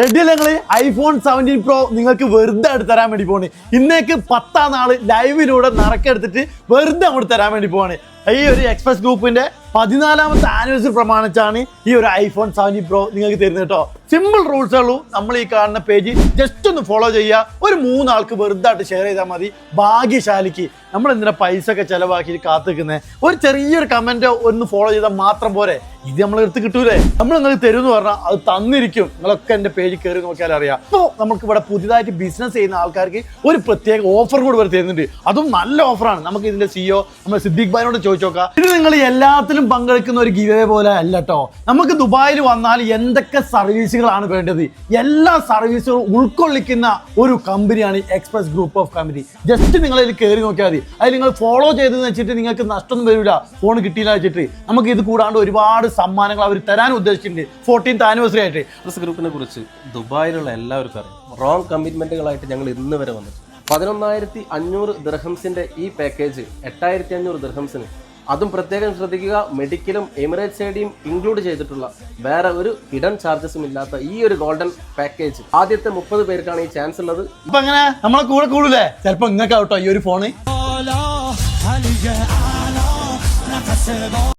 Ready iPhone 17 Pro നിങ്ങൾക്ക് വെറുതെ എടുത്ത് തരാൻ വേണ്ടി പോണ്. ഇന്നേക്ക് 10ാം നാള് ലൈവിലൂടെ നറക്കെടുത്തിട്ട് വെറുതെ അങ്ങോട്ട് തരാൻ വേണ്ടി പോവാണ്. ഈ ഒരു എക്സ്പ്രസ് ഗ്രൂപ്പിന്റെ 14ാമത്തെ ആനിവേഴ്സറി പ്രമാണിച്ചാണ് ഈ ഒരു ഐഫോൺ 17 Pro നിങ്ങൾക്ക് തരുന്നത് കേട്ടോ. സിമ്പിൾ റൂൾസേ ഉള്ളൂ. നമ്മൾ ഈ കാണുന്ന പേജ് ജസ്റ്റ് ഒന്ന് ഫോളോ ചെയ്യുക. ഒരു 3 ആൾക്ക് വെറുതെ ആയിട്ട് ഷെയർ ചെയ്താൽ മതി. ഭാഗ്യശാലിക്ക് നമ്മൾ എന്തിനാ പൈസ ഒക്കെ ചെലവാക്കിയിട്ട് കാത്തിക്കുന്നത്? ഒരു ചെറിയൊരു കമന്റ് ഒന്ന് ഫോളോ ചെയ്താൽ മാത്രം പോരെ. ഇത് നമ്മൾ എടുത്ത് കിട്ടൂലേ? നമ്മൾ നിങ്ങൾക്ക് തരും എന്ന് പറഞ്ഞാൽ അത് തന്നിരിക്കും. നിങ്ങളൊക്കെ എൻ്റെ പേജിൽ കയറി നോക്കിയാൽ അറിയാം. അപ്പോൾ നമുക്ക് ഇവിടെ പുതിയതായിട്ട് ബിസിനസ് ചെയ്യുന്ന ആൾക്കാർക്ക് ഒരു പ്രത്യേക ഓഫർ കൂടി ഇവിടെ തരുന്നുണ്ട്. അതും നല്ല ഓഫറാണ്. നമുക്ക് ഇതിന്റെ CEO നമ്മൾ സിദ്ദീഖ് ഭായിനോട് ചോദിച്ചു നോക്കാം. ഇത് നിങ്ങൾ എല്ലാത്തിലും പങ്കെടുക്കുന്ന ഒരു ഗിവ് അവേ പോലെ അല്ല കേട്ടോ. നമുക്ക് ദുബായിൽ വന്നാൽ എന്തൊക്കെ സർവീസുകളാണ് വേണ്ടത്, എല്ലാ സർവീസുകളും ഉൾക്കൊള്ളിക്കുന്ന ഒരു കമ്പനിയാണ് express group of company. Just നിങ്ങൾ അതിൽ കയറി നോക്കിയാൽ മതി. അത് നിങ്ങൾ ഫോളോ ചെയ്തെന്ന് വെച്ചിട്ട് നിങ്ങൾക്ക് നഷ്ടമൊന്നും വരില്ല. ഫോൺ കിട്ടിയില്ല വെച്ചിട്ട് നമുക്ക് ഇത് കൂടാണ്ട് ഒരുപാട് സമ്മാനങ്ങൾ അവർ തരാൻ ഉദ്ദേശിച്ചിട്ടുണ്ട് 14th ആനിവേഴ്സറി ആയിട്ട്. എക്സ്പ്രസ് ഗ്രൂപ്പിനെ കുറിച്ച് ദുബായിലുള്ള എല്ലാവർക്കും അറിയാം. റോങ് കമ്മിറ്റ്മെന്റുകളായിട്ട് ഞങ്ങൾ ഇന്ന് വരെ വന്നിട്ടുണ്ട്. 11,500 ദിർഹംസിന്റെ ഈ പാക്കേജ് 8,500 ദിർഹംസിന്, അതും പ്രത്യേകം ശ്രദ്ധിക്കുക, മെഡിക്കലും എമിറേറ്റ്സ് ഐഡിയും ഇൻക്ലൂഡ് ചെയ്തിട്ടുള്ള വേറെ ഒരു ഹിഡൻ ചാർജസും ഇല്ലാത്ത ഈ ഒരു ഗോൾഡൻ പാക്കേജ് ആദ്യത്തെ 30 പേർക്കാണ് ഈ ചാൻസ് ഉള്ളത്. അപ്പൊ അങ്ങനെ നമ്മളെ കൂടെ കൂടൂലേ? ചിലപ്പോ ഇങ്ങക്കാവട്ടോ ഈ ഒരു ഫോണ്.